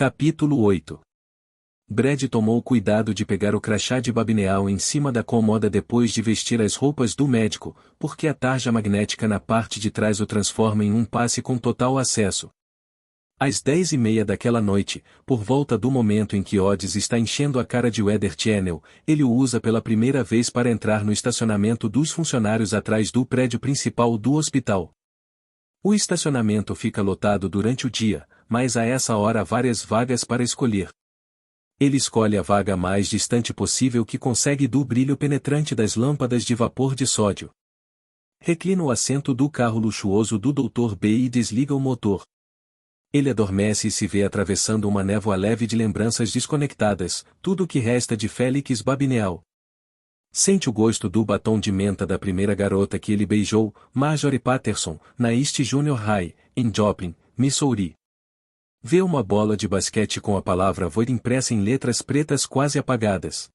Capítulo 8. Brad tomou cuidado de pegar o crachá de Babineal em cima da cômoda depois de vestir as roupas do médico, porque a tarja magnética na parte de trás o transforma em um passe com total acesso. Às 10h30 daquela noite, por volta do momento em que Odds está enchendo a cara de Weather Channel, ele o usa pela primeira vez para entrar no estacionamento dos funcionários atrás do prédio principal do hospital. O estacionamento fica lotado durante o dia, mas a essa hora há várias vagas para escolher. Ele escolhe a vaga mais distante possível que consegue do brilho penetrante das lâmpadas de vapor de sódio. Reclina o assento do carro luxuoso do Dr. B e desliga o motor. Ele adormece e se vê atravessando uma névoa leve de lembranças desconectadas, tudo o que resta de Félix Babineal. Sente o gosto do batom de menta da primeira garota que ele beijou, Marjorie Patterson, na East Junior High, em Joplin, Missouri. Vê uma bola de basquete com a palavra void impressa em letras pretas quase apagadas.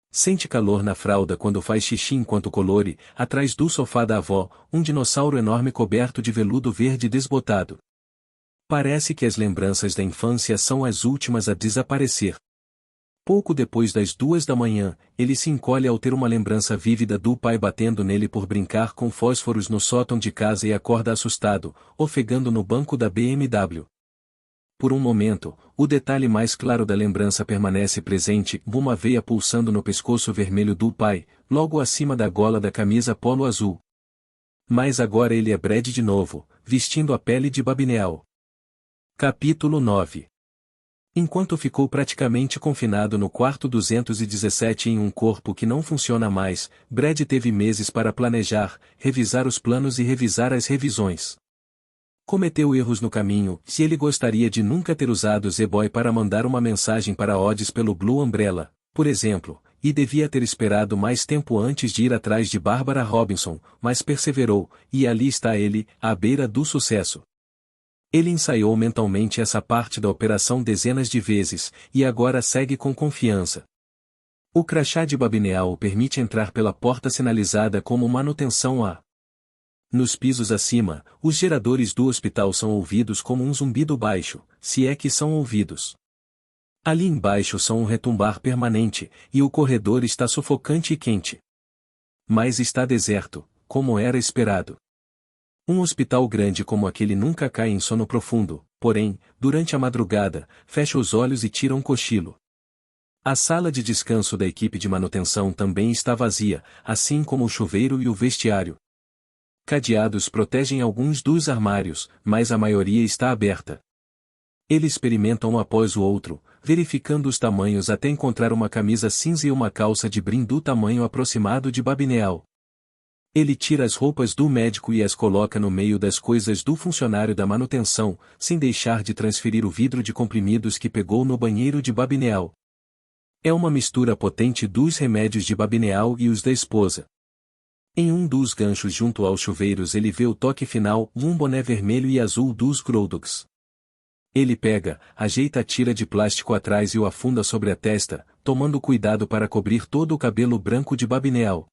Sente calor na fralda quando faz xixi enquanto colore, atrás do sofá da avó, um dinossauro enorme coberto de veludo verde desbotado. Parece que as lembranças da infância são as últimas a desaparecer. Pouco depois das 2h, ele se encolhe ao ter uma lembrança vívida do pai batendo nele por brincar com fósforos no sótão de casa e acorda assustado, ofegando no banco da BMW. Por um momento, o detalhe mais claro da lembrança permanece presente, uma veia pulsando no pescoço vermelho do pai, logo acima da gola da camisa polo azul. Mas agora ele é Brad de novo, vestindo a pele de Babineal. Capítulo 9. Enquanto ficou praticamente confinado no quarto 217 em um corpo que não funciona mais, Brad teve meses para planejar, revisar os planos e revisar as revisões. Cometeu erros no caminho, se ele gostaria de nunca ter usado Z-Boy para mandar uma mensagem para Odds pelo Blue Umbrella, por exemplo, e devia ter esperado mais tempo antes de ir atrás de Barbara Robinson, mas perseverou, e ali está ele, à beira do sucesso. Ele ensaiou mentalmente essa parte da operação dezenas de vezes, e agora segue com confiança. O crachá de Babineal o permite entrar pela porta sinalizada como manutenção A. Nos pisos acima, os geradores do hospital são ouvidos como um zumbido baixo, se é que são ouvidos. Ali embaixo são um retumbar permanente, e o corredor está sufocante e quente. Mas está deserto, como era esperado. Um hospital grande como aquele nunca cai em sono profundo, porém, durante a madrugada, fecha os olhos e tira um cochilo. A sala de descanso da equipe de manutenção também está vazia, assim como o chuveiro e o vestiário. Cadeados protegem alguns dos armários, mas a maioria está aberta. Ele experimenta um após o outro, verificando os tamanhos até encontrar uma camisa cinza e uma calça de brim do tamanho aproximado de Babineal. Ele tira as roupas do médico e as coloca no meio das coisas do funcionário da manutenção, sem deixar de transferir o vidro de comprimidos que pegou no banheiro de Babineal. É uma mistura potente dos remédios de Babineal e os da esposa. Em um dos ganchos junto aos chuveiros ele vê o toque final, um boné vermelho e azul dos Grodogs. Ele pega, ajeita a tira de plástico atrás e o afunda sobre a testa, tomando cuidado para cobrir todo o cabelo branco de Babineal.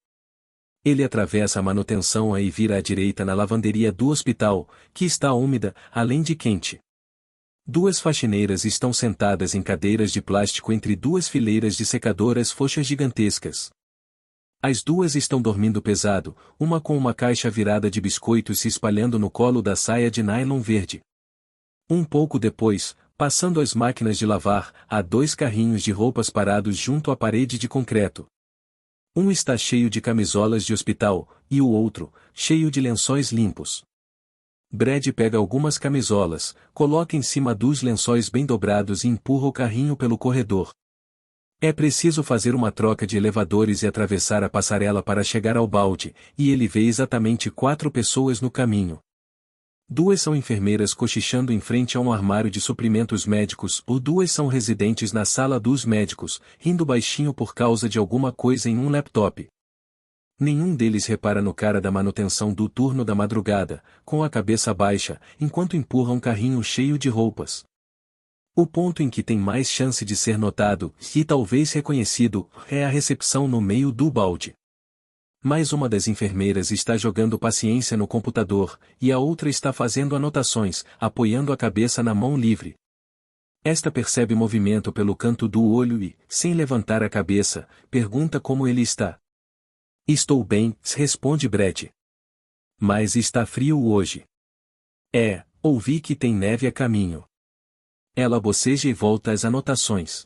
Ele atravessa a manutenção e vira à direita na lavanderia do hospital, que está úmida, além de quente. Duas faxineiras estão sentadas em cadeiras de plástico entre duas fileiras de secadoras foxas gigantescas. As duas estão dormindo pesado, uma com uma caixa virada de biscoitos se espalhando no colo da saia de nylon verde. Um pouco depois, passando as máquinas de lavar, há dois carrinhos de roupas parados junto à parede de concreto. Um está cheio de camisolas de hospital, e o outro, cheio de lençóis limpos. Brad pega algumas camisolas, coloca em cima dos lençóis bem dobrados e empurra o carrinho pelo corredor. É preciso fazer uma troca de elevadores e atravessar a passarela para chegar ao balde, e ele vê exatamente 4 pessoas no caminho. Duas são enfermeiras cochichando em frente a um armário de suprimentos médicos, ou duas são residentes na sala dos médicos, rindo baixinho por causa de alguma coisa em um laptop. Nenhum deles repara no cara da manutenção do turno da madrugada, com a cabeça baixa, enquanto empurra um carrinho cheio de roupas. O ponto em que tem mais chance de ser notado, e talvez reconhecido, é a recepção no meio do balde. Mais uma das enfermeiras está jogando paciência no computador, e a outra está fazendo anotações, apoiando a cabeça na mão livre. Esta percebe movimento pelo canto do olho e, sem levantar a cabeça, pergunta como ele está. Estou bem, responde Brad. Mas está frio hoje. Ouvi que tem neve a caminho. Ela boceja e volta às anotações.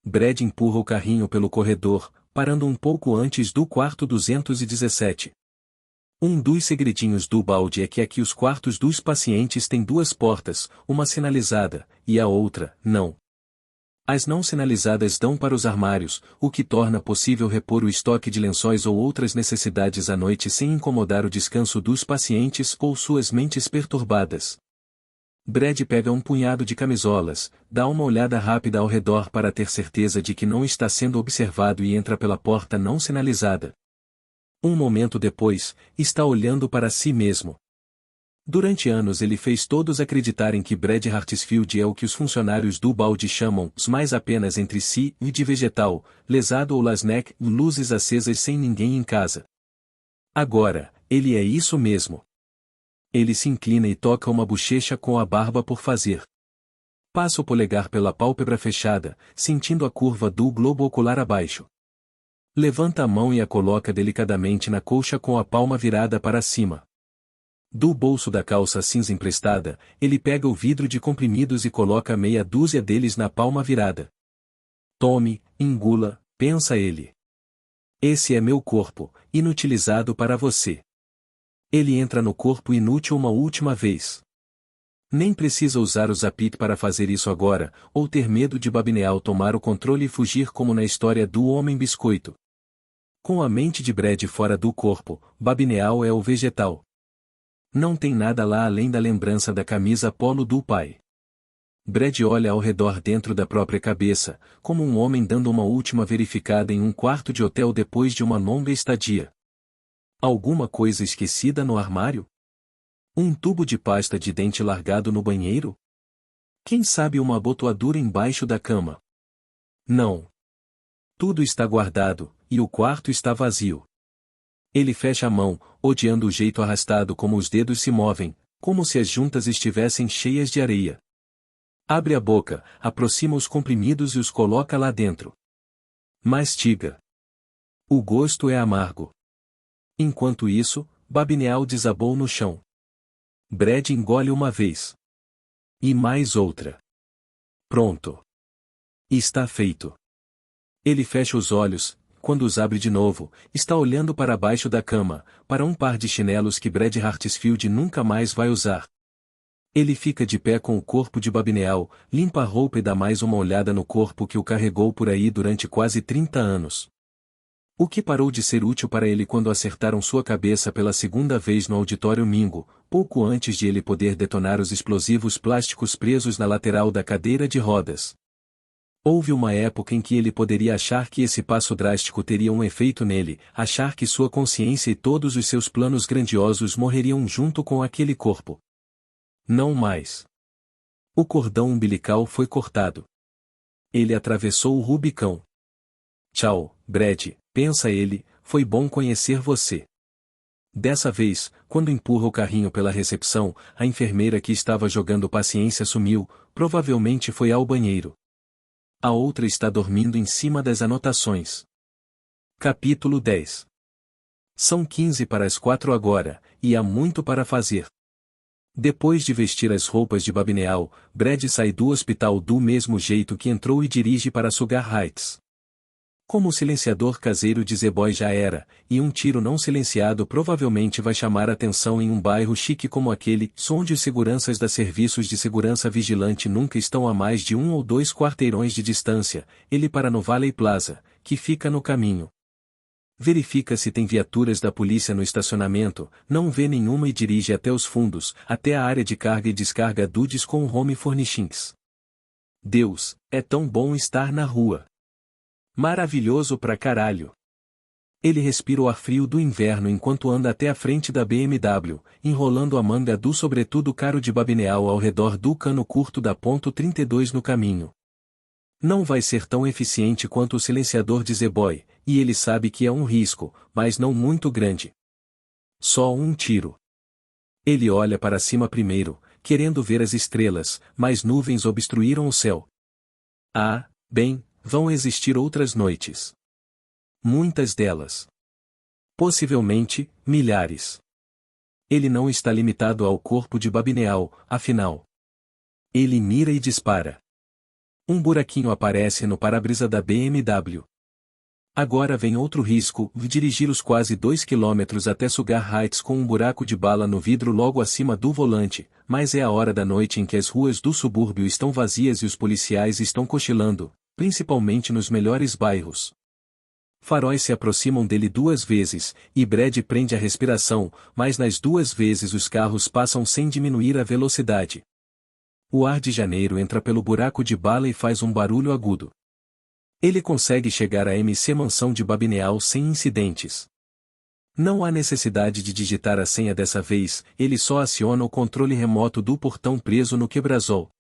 Brad empurra o carrinho pelo corredor, parando um pouco antes do quarto 217. Um dos segredinhos do balde é que aqui os quartos dos pacientes têm duas portas, uma sinalizada, e a outra, não. As não sinalizadas dão para os armários, o que torna possível repor o estoque de lençóis ou outras necessidades à noite sem incomodar o descanso dos pacientes ou suas mentes perturbadas. Brad pega um punhado de camisolas, dá uma olhada rápida ao redor para ter certeza de que não está sendo observado e entra pela porta não sinalizada. Um momento depois, está olhando para si mesmo. Durante anos ele fez todos acreditarem que Brad Hartsfield é o que os funcionários do balde chamam mais apenas entre si e de vegetal, lesado ou lasneck, luzes acesas sem ninguém em casa. Agora, ele é isso mesmo. Ele se inclina e toca uma bochecha com a barba por fazer. Passa o polegar pela pálpebra fechada, sentindo a curva do globo ocular abaixo. Levanta a mão e a coloca delicadamente na coxa com a palma virada para cima. Do bolso da calça cinza emprestada, ele pega o vidro de comprimidos e coloca meia dúzia deles na palma virada. Tome, engula, pensa ele. Esse é meu corpo, inutilizado para você. Ele entra no corpo inútil uma última vez. Nem precisa usar o Zapit para fazer isso agora, ou ter medo de Babineal tomar o controle e fugir como na história do Homem Biscoito. Com a mente de Brad fora do corpo, Babineal é o vegetal. Não tem nada lá além da lembrança da camisa polo do pai. Brad olha ao redor dentro da própria cabeça, como um homem dando uma última verificada em um quarto de hotel depois de uma longa estadia. Alguma coisa esquecida no armário? Um tubo de pasta de dente largado no banheiro? Quem sabe uma abotoadura embaixo da cama? Não. Tudo está guardado, e o quarto está vazio. Ele fecha a mão, odiando o jeito arrastado como os dedos se movem, como se as juntas estivessem cheias de areia. Abre a boca, aproxima os comprimidos e os coloca lá dentro. Mastiga. O gosto é amargo. Enquanto isso, Babineal desabou no chão. Brad engole uma vez. E mais outra. Pronto. Está feito. Ele fecha os olhos, quando os abre de novo, está olhando para baixo da cama, para um par de chinelos que Brad Hartsfield nunca mais vai usar. Ele fica de pé com o corpo de Babineal, limpa a roupa e dá mais uma olhada no corpo que o carregou por aí durante quase 30 anos. O que parou de ser útil para ele quando acertaram sua cabeça pela segunda vez no auditório Mingo, pouco antes de ele poder detonar os explosivos plásticos presos na lateral da cadeira de rodas. Houve uma época em que ele poderia achar que esse passo drástico teria um efeito nele, achar que sua consciência e todos os seus planos grandiosos morreriam junto com aquele corpo. Não mais. O cordão umbilical foi cortado. Ele atravessou o Rubicão. Tchau, Brad, pensa ele, foi bom conhecer você. Dessa vez, quando empurra o carrinho pela recepção, a enfermeira que estava jogando paciência sumiu, provavelmente foi ao banheiro. A outra está dormindo em cima das anotações. Capítulo 10. São 15 para as 4 agora, e há muito para fazer. Depois de vestir as roupas de Babineal, Brad sai do hospital do mesmo jeito que entrou e dirige para Sugar Heights. Como o silenciador caseiro de Z-Boy já era, e um tiro não silenciado provavelmente vai chamar atenção em um bairro chique como aquele, onde os seguranças da Serviços de Segurança Vigilante nunca estão a mais de 1 ou 2 quarteirões de distância, ele para no Valley Plaza, que fica no caminho. Verifica se tem viaturas da polícia no estacionamento, não vê nenhuma e dirige até os fundos, até a área de carga e descarga Dudes com Home Furnishings. Deus, é tão bom estar na rua. Maravilhoso pra caralho. Ele respira o ar frio do inverno enquanto anda até a frente da BMW, enrolando a manga do sobretudo caro de Babineal ao redor do cano curto da ponto .32 no caminho. Não vai ser tão eficiente quanto o silenciador de Z-Boy, e ele sabe que é um risco, mas não muito grande. Só um tiro. Ele olha para cima primeiro, querendo ver as estrelas, mas nuvens obstruíram o céu. Ah, bem, vão existir outras noites. Muitas delas. Possivelmente, milhares. Ele não está limitado ao corpo de Babineal, afinal. Ele mira e dispara. Um buraquinho aparece no para-brisa da BMW. Agora vem outro risco, dirigir os quase 2 quilômetros até Sugar Heights com um buraco de bala no vidro logo acima do volante, mas é a hora da noite em que as ruas do subúrbio estão vazias e os policiais estão cochilando, principalmente nos melhores bairros. Faróis se aproximam dele 2 vezes, e Brad prende a respiração, mas nas 2 vezes os carros passam sem diminuir a velocidade. O ar de janeiro entra pelo buraco de bala e faz um barulho agudo. Ele consegue chegar à MC Mansão de Babineal sem incidentes. Não há necessidade de digitar a senha dessa vez, ele só aciona o controle remoto do portão preso no quebrasol.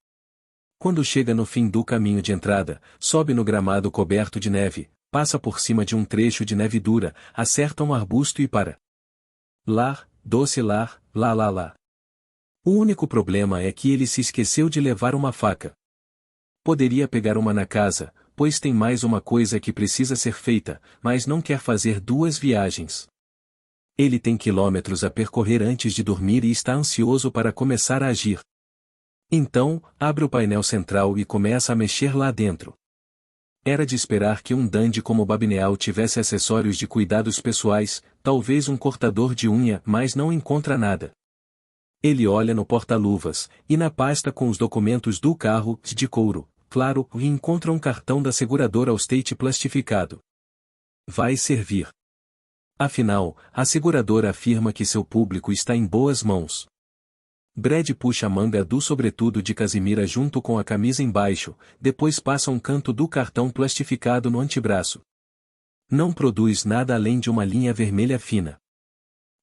Quando chega no fim do caminho de entrada, sobe no gramado coberto de neve, passa por cima de um trecho de neve dura, acerta um arbusto e para. Lar, doce lar, lá lá lá. O único problema é que ele se esqueceu de levar uma faca. Poderia pegar uma na casa, pois tem mais uma coisa que precisa ser feita, mas não quer fazer 2 viagens. Ele tem quilômetros a percorrer antes de dormir e está ansioso para começar a agir. Então, abre o painel central e começa a mexer lá dentro. Era de esperar que um dandy como Babineal tivesse acessórios de cuidados pessoais, talvez um cortador de unha, mas não encontra nada. Ele olha no porta-luvas, e na pasta com os documentos do carro, de couro, claro, e encontra um cartão da seguradora Allstate plastificado. Vai servir. Afinal, a seguradora afirma que seu público está em boas mãos. Brad puxa a manga do sobretudo de casimira junto com a camisa embaixo, depois passa um canto do cartão plastificado no antebraço. Não produz nada além de uma linha vermelha fina.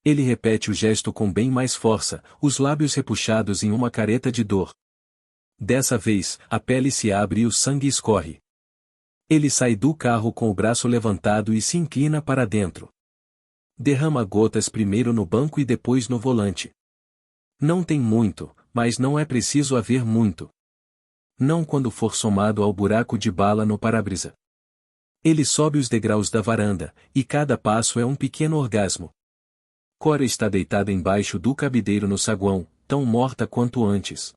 Ele repete o gesto com bem mais força, os lábios repuxados em uma careta de dor. Dessa vez, a pele se abre e o sangue escorre. Ele sai do carro com o braço levantado e se inclina para dentro. Derrama gotas primeiro no banco e depois no volante. Não tem muito, mas não é preciso haver muito. Não quando for somado ao buraco de bala no para-brisa. Ele sobe os degraus da varanda, e cada passo é um pequeno orgasmo. Cora está deitada embaixo do cabideiro no saguão, tão morta quanto antes.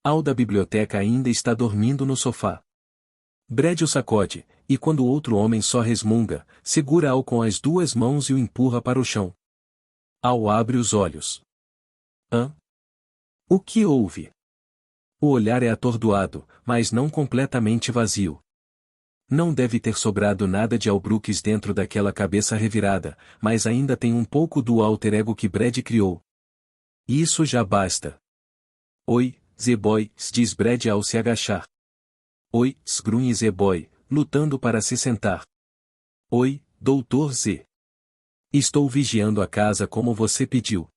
Al da biblioteca ainda está dormindo no sofá. Brad o sacode, e quando o outro homem só resmunga, segura Al com as 2 mãos e o empurra para o chão. Al abre os olhos. Hã? O que houve? O olhar é atordoado, mas não completamente vazio. Não deve ter sobrado nada de Al Brooks dentro daquela cabeça revirada, mas ainda tem um pouco do alter ego que Brad criou. Isso já basta. Oi, Z-Boy, diz Brad ao se agachar. Oi, grunhe Z-Boy, lutando para se sentar. Oi, Dr. Z. Estou vigiando a casa como você pediu.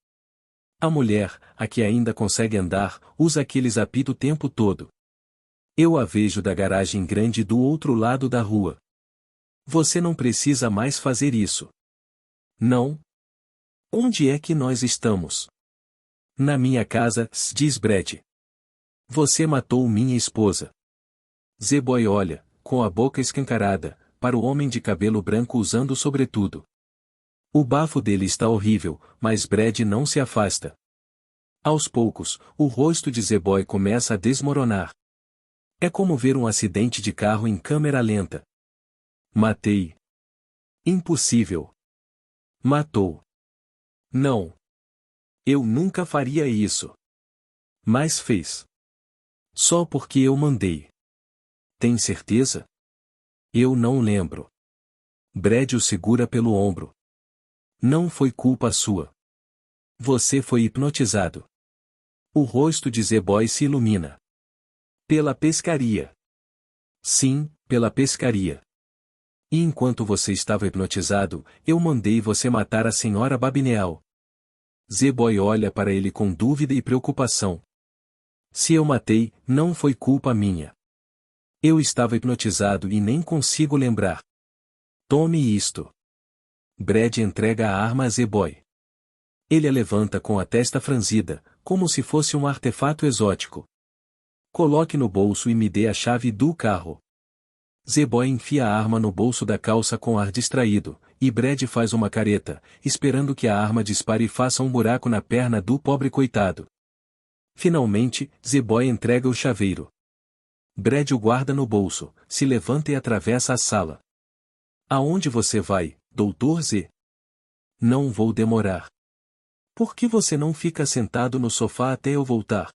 A mulher, a que ainda consegue andar, usa aquele zapito o tempo todo. Eu a vejo da garagem grande do outro lado da rua. Você não precisa mais fazer isso. Não? Onde é que nós estamos? Na minha casa, diz Brad. Você matou minha esposa. Z-Boy olha, com a boca escancarada, para o homem de cabelo branco usando sobretudo. O bafo dele está horrível, mas Brad não se afasta. Aos poucos, o rosto de Z-Boy começa a desmoronar. É como ver um acidente de carro em câmera lenta. Matei. Impossível. Matou. Não. Eu nunca faria isso. Mas fez. Só porque eu mandei. Tem certeza? Eu não lembro. Brad o segura pelo ombro. Não foi culpa sua. Você foi hipnotizado. O rosto de Z-Boy se ilumina. Pela pescaria. Sim, pela pescaria. E enquanto você estava hipnotizado, eu mandei você matar a senhora Babineal. Z-Boy olha para ele com dúvida e preocupação. Se eu matei, não foi culpa minha. Eu estava hipnotizado e nem consigo lembrar. Tome isto. Brad entrega a arma a Z-Boy. Ele a levanta com a testa franzida, como se fosse um artefato exótico. Coloque no bolso e me dê a chave do carro. Z-Boy enfia a arma no bolso da calça com ar distraído, e Brad faz uma careta, esperando que a arma dispare e faça um buraco na perna do pobre coitado. Finalmente, Z-Boy entrega o chaveiro. Brad o guarda no bolso, se levanta e atravessa a sala. Aonde você vai, Dr. Z? Não vou demorar. Por que você não fica sentado no sofá até eu voltar?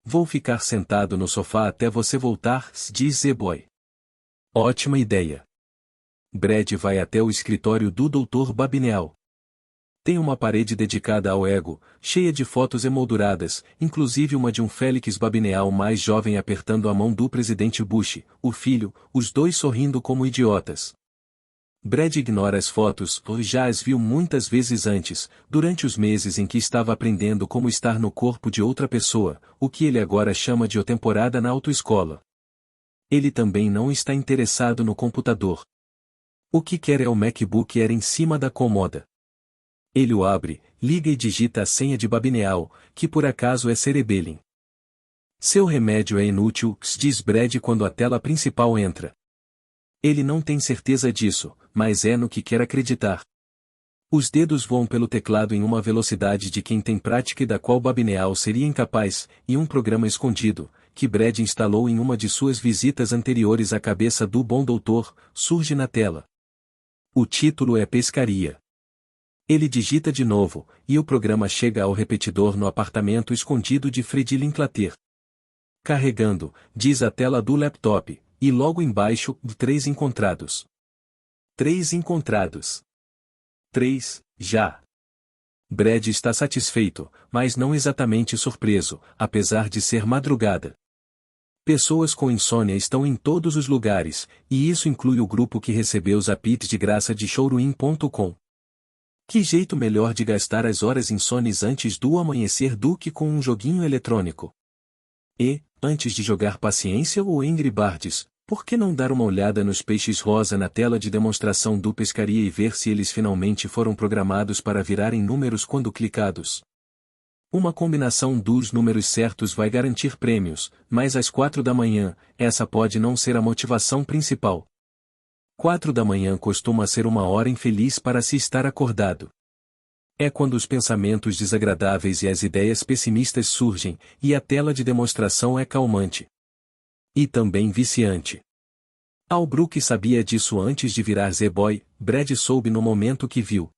Vou ficar sentado no sofá até você voltar, diz Z-Boy. Ótima ideia. Brad vai até o escritório do Dr. Babineau. Tem uma parede dedicada ao ego, cheia de fotos emolduradas, inclusive uma de um Félix Babineau mais jovem apertando a mão do presidente Bush, o filho, os dois sorrindo como idiotas. Brad ignora as fotos, pois já as viu muitas vezes antes, durante os meses em que estava aprendendo como estar no corpo de outra pessoa, o que ele agora chama de temporada na autoescola. Ele também não está interessado no computador. O que quer é o MacBook Air em cima da cômoda. Ele o abre, liga e digita a senha de Babineau, que por acaso é Cerebellum. Seu remédio é inútil, diz Brad quando a tela principal entra. Ele não tem certeza disso, mas é no que quer acreditar. Os dedos voam pelo teclado em uma velocidade de quem tem prática e da qual Babineau seria incapaz, e um programa escondido, que Brad instalou em uma de suas visitas anteriores à cabeça do bom doutor, surge na tela. O título é Pescaria. Ele digita de novo, e o programa chega ao repetidor no apartamento escondido de Fred Linklater. Carregando, diz a tela do laptop, e logo embaixo, 3 encontrados. 3 encontrados. 3, já. Brad está satisfeito, mas não exatamente surpreso, apesar de ser madrugada. Pessoas com insônia estão em todos os lugares, e isso inclui o grupo que recebeu os apps de graça de showroom.com. Que jeito melhor de gastar as horas insones antes do amanhecer do que com um joguinho eletrônico? E, antes de jogar Paciência ou Angry Birds, por que não dar uma olhada nos peixes rosa na tela de demonstração do Pescaria e ver se eles finalmente foram programados para virarem números quando clicados? Uma combinação dos números certos vai garantir prêmios, mas às 4 da manhã, essa pode não ser a motivação principal. 4 da manhã costuma ser uma hora infeliz para se estar acordado. É quando os pensamentos desagradáveis e as ideias pessimistas surgem, e a tela de demonstração é calmante. E também viciante. Albrook sabia disso antes de virar Z-Boy, Brad soube no momento que viu.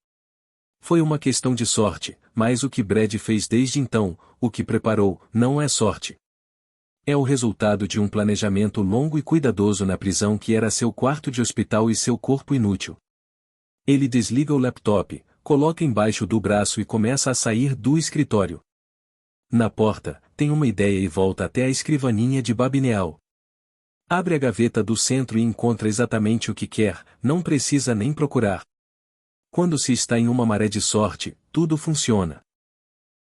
Foi uma questão de sorte, mas o que Brad fez desde então, o que preparou, não é sorte. É o resultado de um planejamento longo e cuidadoso na prisão que era seu quarto de hospital e seu corpo inútil. Ele desliga o laptop, coloca embaixo do braço e começa a sair do escritório. Na porta, tem uma ideia e volta até a escrivaninha de Babineau. Abre a gaveta do centro e encontra exatamente o que quer, não precisa nem procurar. Quando se está em uma maré de sorte, tudo funciona.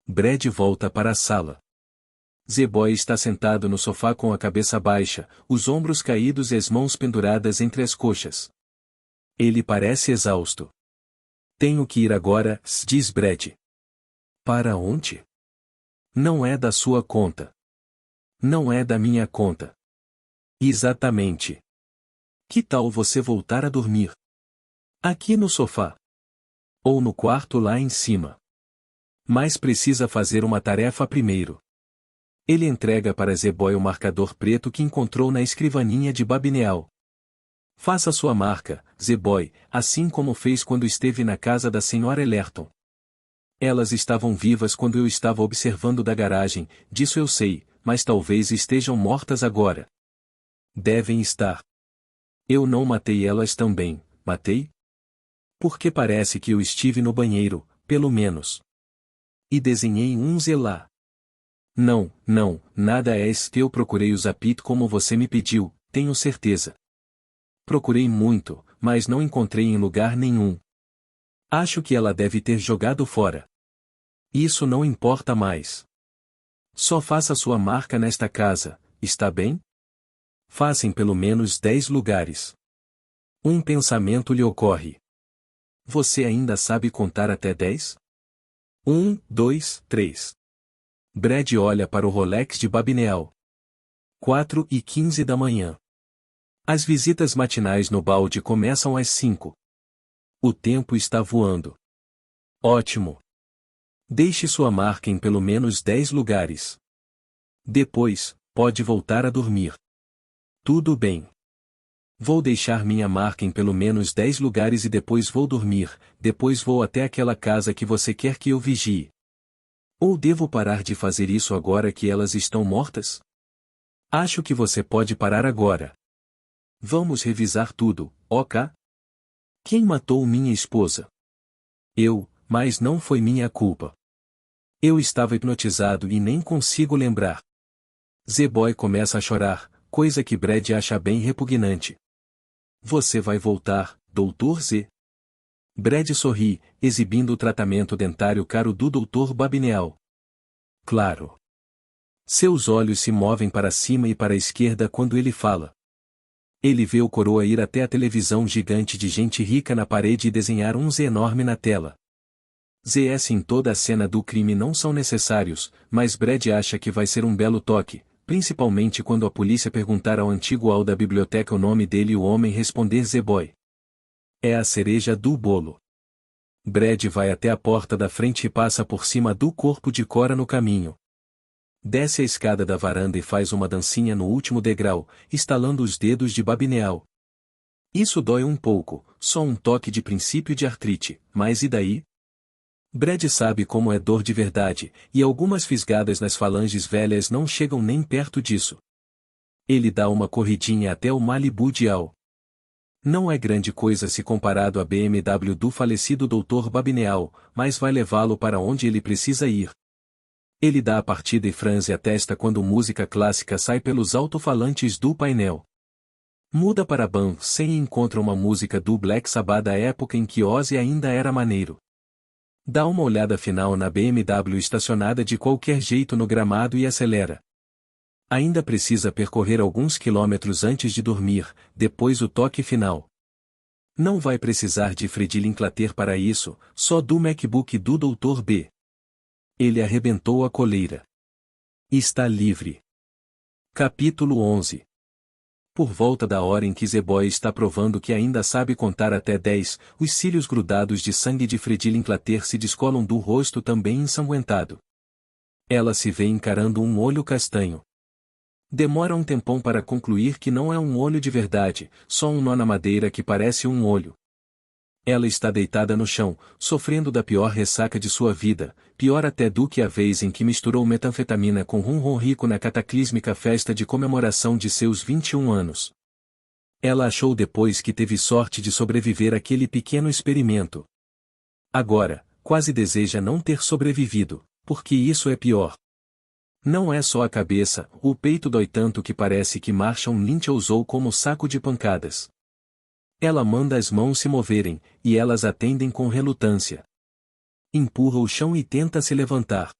Brad volta para a sala. Z-Boy está sentado no sofá com a cabeça baixa, os ombros caídos e as mãos penduradas entre as coxas. Ele parece exausto. Tenho que ir agora, diz Brad. Para onde? Não é da sua conta. Não é da minha conta. Exatamente. Que tal você voltar a dormir? Aqui no sofá. Ou no quarto lá em cima. Mas precisa fazer uma tarefa primeiro. Ele entrega para Z-Boy o marcador preto que encontrou na escrivaninha de Babineau. Faça sua marca, Z-Boy, assim como fez quando esteve na casa da Sra. Ellerton. Elas estavam vivas quando eu estava observando da garagem, disso eu sei, mas talvez estejam mortas agora. Devem estar. Eu não matei elas também, matei? Porque parece que eu estive no banheiro, pelo menos. E desenhei um Z lá. Não, nada é este. Eu procurei o Zapit como você me pediu, tenho certeza. Procurei muito, mas não encontrei em lugar nenhum. Acho que ela deve ter jogado fora. Isso não importa mais. Só faça sua marca nesta casa, está bem? Faça em pelo menos 10 lugares. Um pensamento lhe ocorre. Você ainda sabe contar até 10? 1, 2, 3. Brad olha para o Rolex de Babineal. 4h15 da manhã. As visitas matinais no balde começam às 5. O tempo está voando. Ótimo. Deixe sua marca em pelo menos 10 lugares. Depois, pode voltar a dormir. Tudo bem. Vou deixar minha marca em pelo menos 10 lugares e depois vou dormir, depois vou até aquela casa que você quer que eu vigie. Ou devo parar de fazer isso agora que elas estão mortas? Acho que você pode parar agora. Vamos revisar tudo, ok? Quem matou minha esposa? Eu, mas não foi minha culpa. Eu estava hipnotizado e nem consigo lembrar. Z-Boy começa a chorar, coisa que Brad acha bem repugnante. Você vai voltar, Dr. Z? Brad sorri, exibindo o tratamento dentário caro do Dr. Babineal. Claro. Seus olhos se movem para cima e para a esquerda quando ele fala. Ele vê o coroa ir até a televisão gigante de gente rica na parede e desenhar um Z enorme na tela. ZS em toda a cena do crime não são necessários, mas Brad acha que vai ser um belo toque, principalmente quando a polícia perguntar ao antigo Al da biblioteca o nome dele e o homem responder Z-Boy. É a cereja do bolo. Brad vai até a porta da frente e passa por cima do corpo de Cora no caminho. Desce a escada da varanda e faz uma dancinha no último degrau, estalando os dedos de Babineal. Isso dói um pouco, só um toque de princípio de artrite, mas e daí? Brad sabe como é dor de verdade, e algumas fisgadas nas falanges velhas não chegam nem perto disso. Ele dá uma corridinha até o Malibu de Al. Não é grande coisa se comparado à BMW do falecido Dr. Babineal, mas vai levá-lo para onde ele precisa ir. Ele dá a partida e franze a testa quando música clássica sai pelos alto-falantes do painel. Muda para Bam sem e encontra uma música do Black Sabbath da época em que Ozzy ainda era maneiro. Dá uma olhada final na BMW estacionada de qualquer jeito no gramado e acelera. Ainda precisa percorrer alguns quilômetros antes de dormir, depois o toque final. Não vai precisar de Freddie Linklater para isso, só do MacBook do Dr. B. Ele arrebentou a coleira. Está livre. Capítulo 11. Por volta da hora em que Z-Boy está provando que ainda sabe contar até 10, os cílios grudados de sangue de Freddie Linklater se descolam do rosto também ensanguentado. Ela se vê encarando um olho castanho. Demora um tempão para concluir que não é um olho de verdade, só um nó na madeira que parece um olho. Ela está deitada no chão, sofrendo da pior ressaca de sua vida, pior até do que a vez em que misturou metanfetamina com rum rico na cataclísmica festa de comemoração de seus 21 anos. Ela achou depois que teve sorte de sobreviver àquele pequeno experimento. Agora, quase deseja não ter sobrevivido, porque isso é pior. Não é só a cabeça, o peito dói tanto que parece que Marshall Lynch a usou como saco de pancadas. Ela manda as mãos se moverem, e elas atendem com relutância. Empurra o chão e tenta se levantar.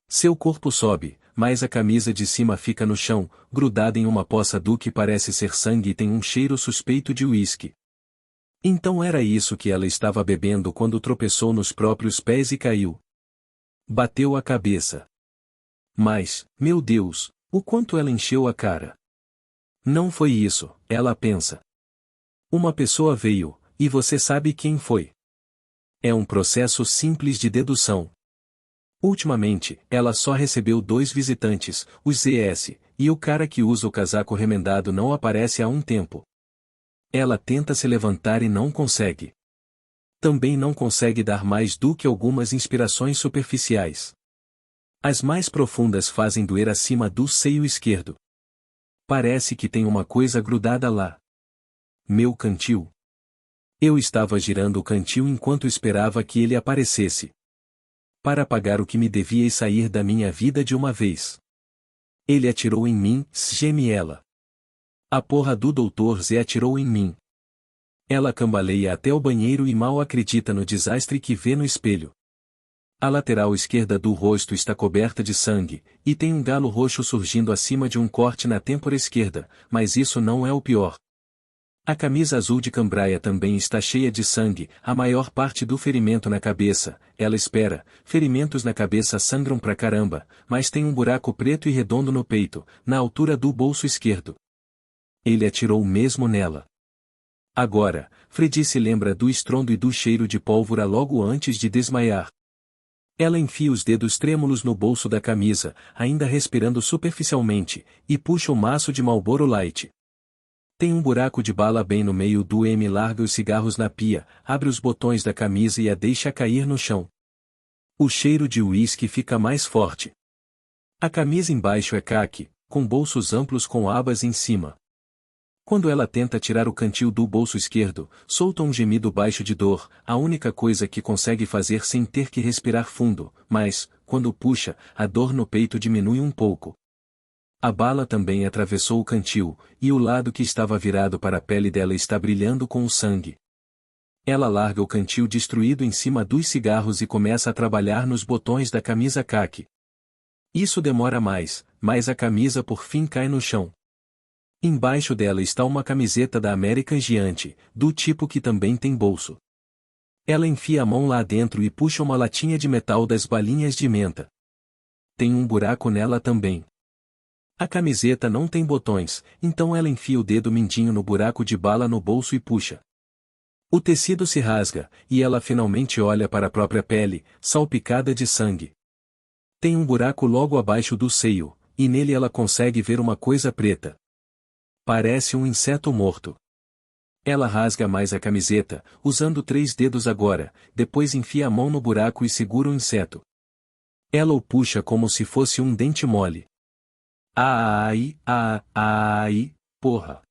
Seu corpo sobe, mas a camisa de cima fica no chão, grudada em uma poça do que parece ser sangue e tem um cheiro suspeito de uísque. Então era isso que ela estava bebendo quando tropeçou nos próprios pés e caiu. Bateu a cabeça. Mas, meu Deus, o quanto ela encheu a cara. Não foi isso, ela pensa. Uma pessoa veio, e você sabe quem foi. É um processo simples de dedução. Ultimamente, ela só recebeu 2 visitantes, os ZS, e o cara que usa o casaco remendado não aparece há um tempo. Ela tenta se levantar e não consegue. Também não consegue dar mais do que algumas inspirações superficiais. As mais profundas fazem doer acima do seio esquerdo. Parece que tem uma coisa grudada lá. Meu cantil. Eu estava girando o cantil enquanto esperava que ele aparecesse. Para pagar o que me devia e sair da minha vida de uma vez. Ele atirou em mim, geme ela. A porra do Dr. Z atirou em mim. Ela cambaleia até o banheiro e mal acredita no desastre que vê no espelho. A lateral esquerda do rosto está coberta de sangue, e tem um galo roxo surgindo acima de um corte na têmpora esquerda, mas isso não é o pior. A camisa azul de cambraia também está cheia de sangue, a maior parte do ferimento na cabeça, ela espera, ferimentos na cabeça sangram pra caramba, mas tem um buraco preto e redondo no peito, na altura do bolso esquerdo. Ele atirou mesmo nela. Agora, Freddy se lembra do estrondo e do cheiro de pólvora logo antes de desmaiar. Ela enfia os dedos trêmulos no bolso da camisa, ainda respirando superficialmente, e puxa o maço de Marlboro Light. Tem um buraco de bala bem no meio do M. Larga os cigarros na pia, abre os botões da camisa e a deixa cair no chão. O cheiro de uísque fica mais forte. A camisa embaixo é caque, com bolsos amplos com abas em cima. Quando ela tenta tirar o cantil do bolso esquerdo, solta um gemido baixo de dor, a única coisa que consegue fazer sem ter que respirar fundo, mas, quando puxa, a dor no peito diminui um pouco. A bala também atravessou o cantil, e o lado que estava virado para a pele dela está brilhando com o sangue. Ela larga o cantil destruído em cima dos cigarros e começa a trabalhar nos botões da camisa caque. Isso demora mais, mas a camisa por fim cai no chão. Embaixo dela está uma camiseta da American Giant, do tipo que também tem bolso. Ela enfia a mão lá dentro e puxa uma latinha de metal das balinhas de menta. Tem um buraco nela também. A camiseta não tem botões, então ela enfia o dedo mindinho no buraco de bala no bolso e puxa. O tecido se rasga, e ela finalmente olha para a própria pele, salpicada de sangue. Tem um buraco logo abaixo do seio, e nele ela consegue ver uma coisa preta. Parece um inseto morto. Ela rasga mais a camiseta, usando 3 dedos agora, depois enfia a mão no buraco e segura o inseto. Ela o puxa como se fosse um dente mole. Ai, porra.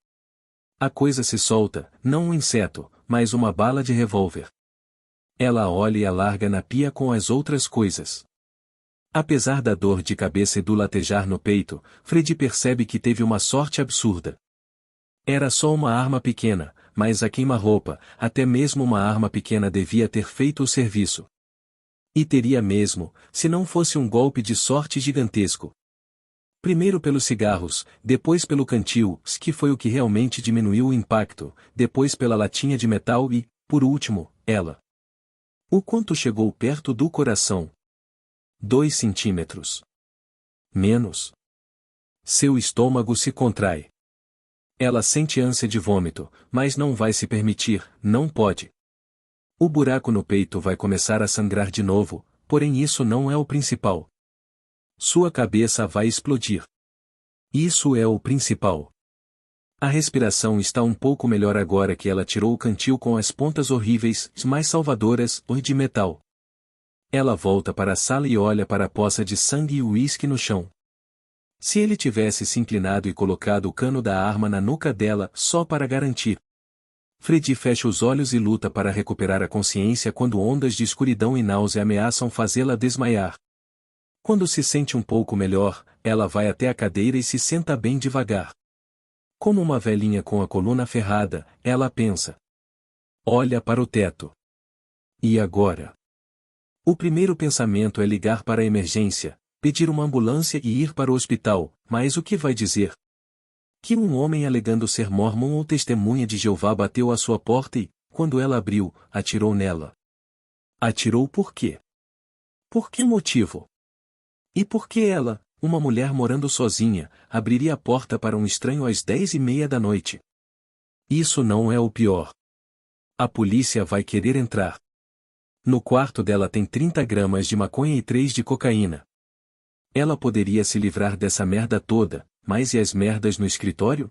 A coisa se solta, não um inseto, mas uma bala de revólver. Ela olha e a larga na pia com as outras coisas. Apesar da dor de cabeça e do latejar no peito, Freddy percebe que teve uma sorte absurda. Era só uma arma pequena, mas a queima-roupa, até mesmo uma arma pequena devia ter feito o serviço. E teria mesmo, se não fosse um golpe de sorte gigantesco. Primeiro pelos cigarros, depois pelo cantil, que foi o que realmente diminuiu o impacto, depois pela latinha de metal e, por último, ela. O quanto chegou perto do coração? 2 centímetros. Menos. Seu estômago se contrai. Ela sente ânsia de vômito, mas não vai se permitir, não pode. O buraco no peito vai começar a sangrar de novo, porém isso não é o principal. Sua cabeça vai explodir. Isso é o principal. A respiração está um pouco melhor agora que ela tirou o cantil com as pontas horríveis, mais salvadoras, de metal. Ela volta para a sala e olha para a poça de sangue e uísque no chão. Se ele tivesse se inclinado e colocado o cano da arma na nuca dela, só para garantir. Freddy fecha os olhos e luta para recuperar a consciência quando ondas de escuridão e náusea ameaçam fazê-la desmaiar. Quando se sente um pouco melhor, ela vai até a cadeira e se senta bem devagar. Como uma velhinha com a coluna ferrada, ela pensa. Olha para o teto. E agora? O primeiro pensamento é ligar para a emergência, pedir uma ambulância e ir para o hospital, mas o que vai dizer? Que um homem alegando ser mormon ou testemunha de Jeová bateu à sua porta e, quando ela abriu, atirou nela. Atirou por quê? Por que motivo? E por que ela, uma mulher morando sozinha, abriria a porta para um estranho às 10h30 da noite? Isso não é o pior. A polícia vai querer entrar. No quarto dela tem 30 gramas de maconha e 3 de cocaína. Ela poderia se livrar dessa merda toda, mas e as merdas no escritório?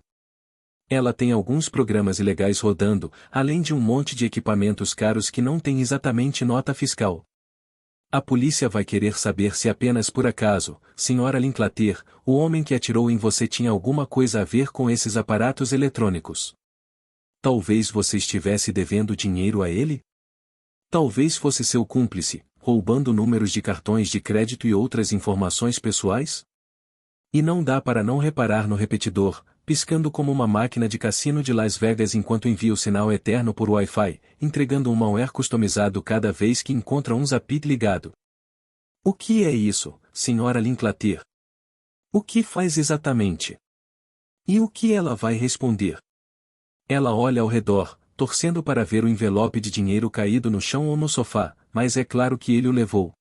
Ela tem alguns programas ilegais rodando, além de um monte de equipamentos caros que não tem exatamente nota fiscal. A polícia vai querer saber se apenas por acaso, Sra. Linklater, o homem que atirou em você tinha alguma coisa a ver com esses aparatos eletrônicos. Talvez você estivesse devendo dinheiro a ele? Talvez fosse seu cúmplice, roubando números de cartões de crédito e outras informações pessoais? E não dá para não reparar no repetidor, piscando como uma máquina de cassino de Las Vegas enquanto envia o sinal eterno por Wi-Fi, entregando um malware customizado cada vez que encontra um zapit ligado. O que é isso, Sra. Linklater? O que faz exatamente? E o que ela vai responder? Ela olha ao redor, torcendo para ver o envelope de dinheiro caído no chão ou no sofá, mas é claro que ele o levou.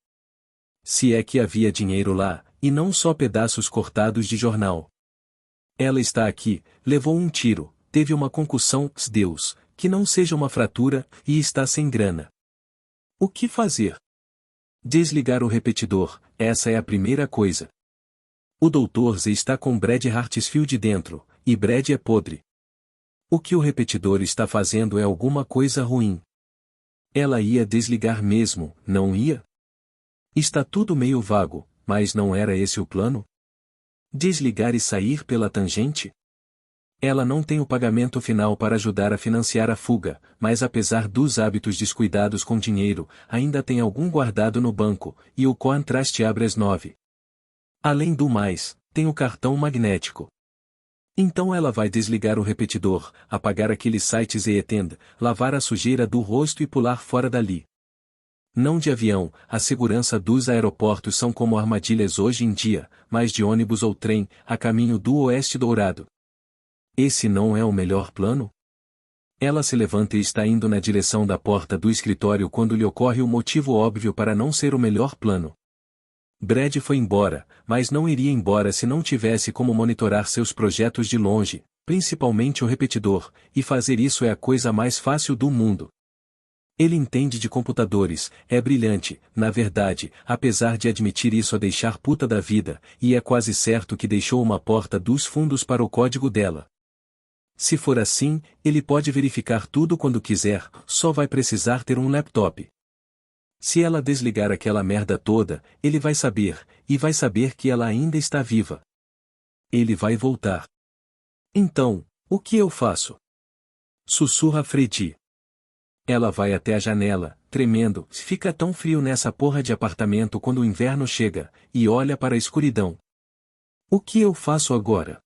Se é que havia dinheiro lá, e não só pedaços cortados de jornal. Ela está aqui, levou um tiro, teve uma concussão, Deus, que não seja uma fratura, e está sem grana. O que fazer? Desligar o repetidor, essa é a primeira coisa. O Dr. Z está com Brad Hartsfield dentro, e Brad é podre. O que o repetidor está fazendo é alguma coisa ruim. Ela ia desligar mesmo, não ia? Está tudo meio vago, mas não era esse o plano? Desligar e sair pela tangente? Ela não tem o pagamento final para ajudar a financiar a fuga, mas apesar dos hábitos descuidados com dinheiro, ainda tem algum guardado no banco, e o contraste abre às 9. Além do mais, tem o cartão magnético. Então ela vai desligar o repetidor, apagar aqueles sites e etend, lavar a sujeira do rosto e pular fora dali. Não de avião, a segurança dos aeroportos são como armadilhas hoje em dia, mas de ônibus ou trem, a caminho do Oeste Dourado. Esse não é o melhor plano? Ela se levanta e está indo na direção da porta do escritório quando lhe ocorre o motivo óbvio para não ser o melhor plano. Brad foi embora, mas não iria embora se não tivesse como monitorar seus projetos de longe, principalmente o repetidor, e fazer isso é a coisa mais fácil do mundo. Ele entende de computadores, é brilhante, na verdade, apesar de admitir isso a deixar puta da vida, e é quase certo que deixou uma porta dos fundos para o código dela. Se for assim, ele pode verificar tudo quando quiser, só vai precisar ter um laptop. Se ela desligar aquela merda toda, ele vai saber, e vai saber que ela ainda está viva. Ele vai voltar. Então, o que eu faço? Sussurra Freddy. Ela vai até a janela, tremendo, fica tão frio nessa porra de apartamento quando o inverno chega, e olha para a escuridão. O que eu faço agora?